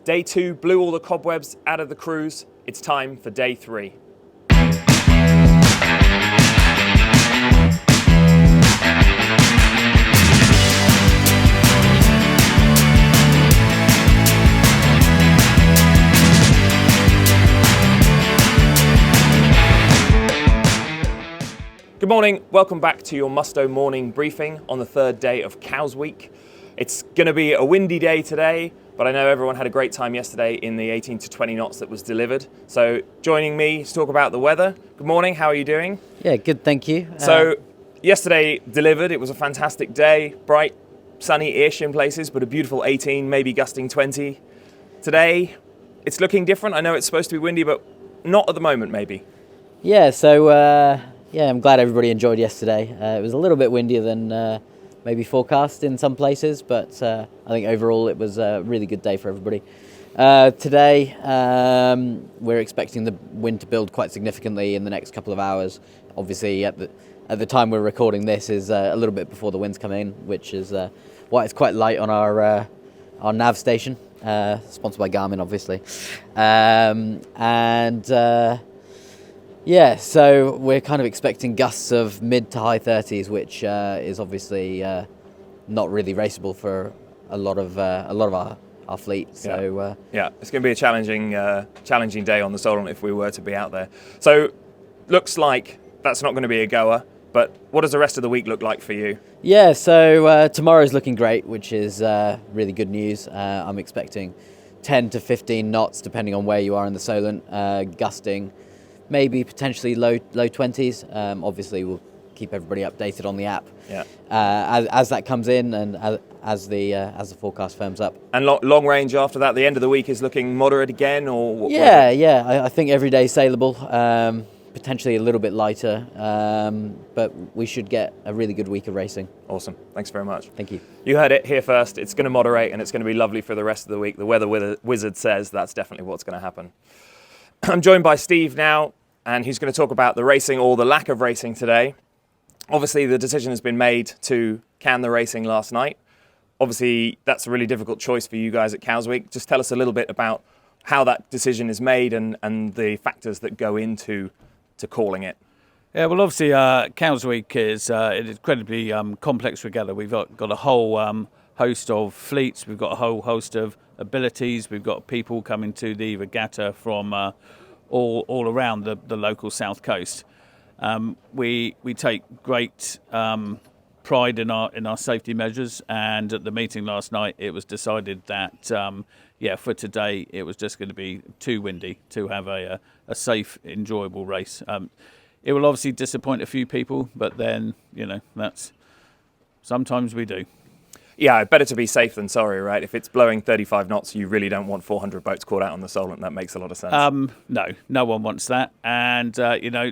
Day 2 blew all the cobwebs out of the cruise. It's time for day 3. Good morning, welcome back to your Musto Morning Briefing on the third day of Cows Week. It's going to be a windy day today, but I know everyone had a great time yesterday in the 18 to 20 knots that was delivered. So joining me to talk about the weather. Good morning, how are you doing? Yeah, good, thank you. So yesterday delivered, it was a fantastic day, bright, sunny-ish in places, but a beautiful 18, maybe gusting 20. Today, it's looking different. I know it's supposed to be windy, but not at the moment, maybe. Yeah, so I'm glad everybody enjoyed yesterday. It was a little bit windier than maybe forecast in some places, but I think overall it was a really good day for everybody. Today, we're expecting the wind to build quite significantly in the next couple of hours. Obviously, at the time we're recording this is a little bit before the winds come in, which is why it's quite light on our nav station, sponsored by Garmin, obviously. Yeah, so we're kind of expecting gusts of mid to high 30s, which is obviously not really raceable for a lot of our fleet. So yeah, it's going to be a challenging day on the Solent if we were to be out there. So looks like that's not going to be a goer. But what does the rest of the week look like for you? Yeah, so tomorrow's looking great, which is really good news. I'm expecting 10 to 15 knots, depending on where you are in the Solent, gusting. Maybe potentially low 20s. Obviously, we'll keep everybody updated on the app. Yeah. As that comes in and as the forecast firms up. And long range after that, the end of the week is looking moderate again, or what? Yeah. I think every day is saleable. Potentially a little bit lighter, but we should get a really good week of racing. Awesome. Thanks very much. Thank you. You heard it here first. It's going to moderate and it's going to be lovely for the rest of the week. The weather wizard says that's definitely what's going to happen. I'm joined by Steve now, and he's going to talk about the racing or the lack of racing today. Obviously, the decision has been made to can the racing last night. Obviously, that's a really difficult choice for you guys at Cows Week. Just tell us a little bit about how that decision is made and the factors that go into calling it. Yeah, well, obviously, Cows Week is an incredibly complex regatta. We've got a whole host of fleets. We've got a whole host of abilities. We've got people coming to the regatta from all around the local south coast. We take great pride in our safety measures, and at the meeting last night it was decided that for today it was just going to be too windy to have a safe, enjoyable race. It will obviously disappoint a few people, but then that's sometimes we do. Yeah, better to be safe than sorry, right? If it's blowing 35 knots, you really don't want 400 boats caught out on the Solent. That makes a lot of sense. No one wants that. And,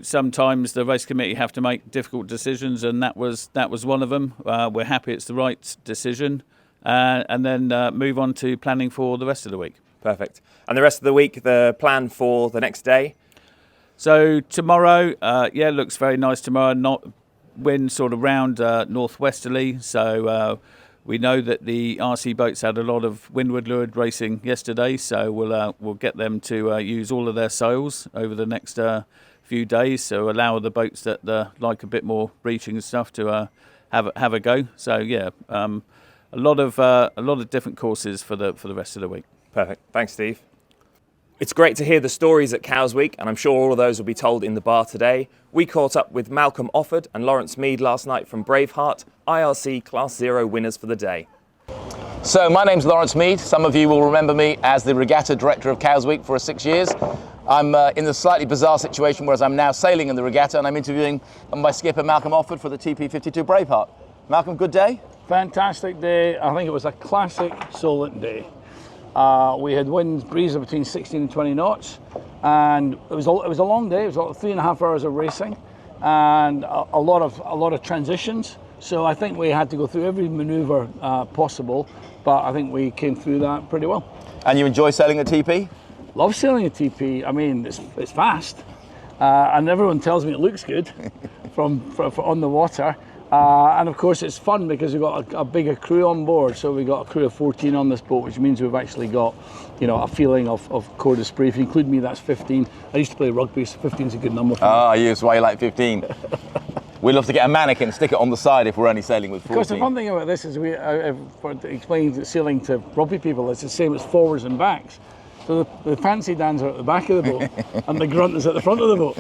sometimes the race committee have to make difficult decisions, and that was one of them. We're happy it's the right decision, and then move on to planning for the rest of the week. Perfect. And the rest of the week, the plan for the next day? So tomorrow, looks very nice tomorrow. Not wind sort of round northwesterly, so... we know that the RC boats had a lot of windward lured racing yesterday, so we'll get them to use all of their sails over the next few days. So allow the boats that like a bit more reaching and stuff to have a go. So a lot of different courses for the rest of the week. Perfect. Thanks, Steve. It's great to hear the stories at Cows Week, and I'm sure all of those will be told in the bar today. We caught up with Malcolm Offord and Lawrence Mead last night from Braveheart, IRC Class 0 winners for the day. So my name's Lawrence Mead. Some of you will remember me as the regatta director of Cows Week for 6 years. I'm in the slightly bizarre situation whereas I'm now sailing in the regatta and I'm interviewing my skipper Malcolm Offord for the TP52 Braveheart. Malcolm, good day? Fantastic day. I think it was a classic Solent day. We had winds breeze of between 16 and 20 knots, and it was a long day. It was about 3.5 hours of racing, and a lot of transitions. So I think we had to go through every manoeuvre possible, but I think we came through that pretty well. And you enjoy sailing at TP? Love sailing at TP. I mean, it's fast, and everyone tells me it looks good from on the water. And of course it's fun because we've got a bigger crew on board. So we've got a crew of 14 on this boat, which means we've actually got, you know, a feeling of corps d'esprit. If you include me, that's 15. I used to play rugby, so 15 is a good number for me. Ah, that's why you like 15. We'd love to get a mannequin, stick it on the side if we're only sailing with 14. Because the fun thing about this is for explaining sailing to rugby people, it's the same as forwards and backs. So the fancy dans are at the back of the boat and the grunt is at the front of the boat.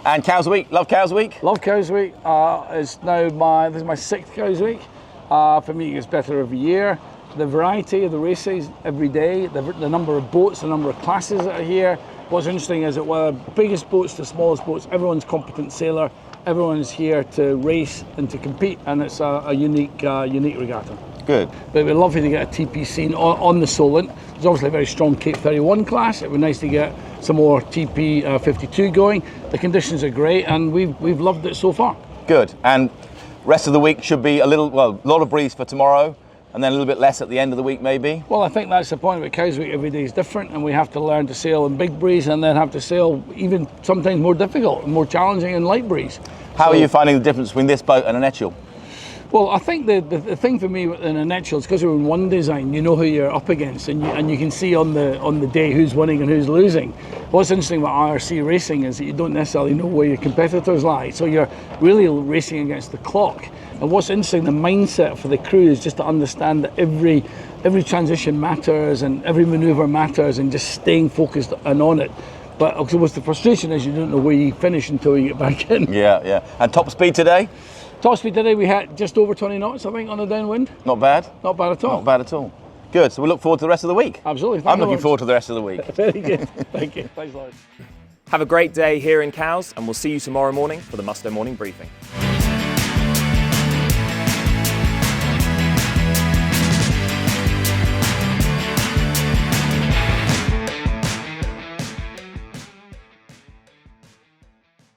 And Cows Week, love Cows Week? Love Cows Week. This is my 6th Cows Week. For me, it gets better every year. The variety of the races every day, the number of boats, the number of classes that are here. What's interesting is that whether biggest boats to smallest boats, everyone's competent sailor. Everyone's here to race and to compete, and it's a unique regatta. Good. But we'd love you to get a TP scene on the Solent. There's obviously a very strong Cape 31 class. It would be nice to get some more TP 52 going. The conditions are great, and we've loved it so far. Good. And rest of the week should be a lot of breeze for tomorrow, and then a little bit less at the end of the week, maybe. Well, I think that's the point about Cows Week. Every day is different, and we have to learn to sail in big breeze, and then have to sail even sometimes more difficult and more challenging in light breeze. How are you finding the difference between this boat and an Etchell? Well, I think the thing for me in a nutshell is because we're in one design, you know who you're up against, and you can see on the day who's winning and who's losing. What's interesting about IRC racing is that you don't necessarily know where your competitors lie, so you're really racing against the clock. And what's interesting, the mindset for the crew is just to understand that every transition matters and every manoeuvre matters, and just staying focused and on it. But of course, the frustration is you don't know where you finish until you get back in. Yeah. And top speed today? Top speed today, we had just over 20 knots, I think, on the downwind. Not bad? Not bad at all. Not bad at all. Good, so we look forward to the rest of the week. Absolutely. I'm looking forward to the rest of the week. Very good. Thank you. Thanks, Lawrence. Have a great day here in Cowes, and we'll see you tomorrow morning for the Musto Morning Briefing.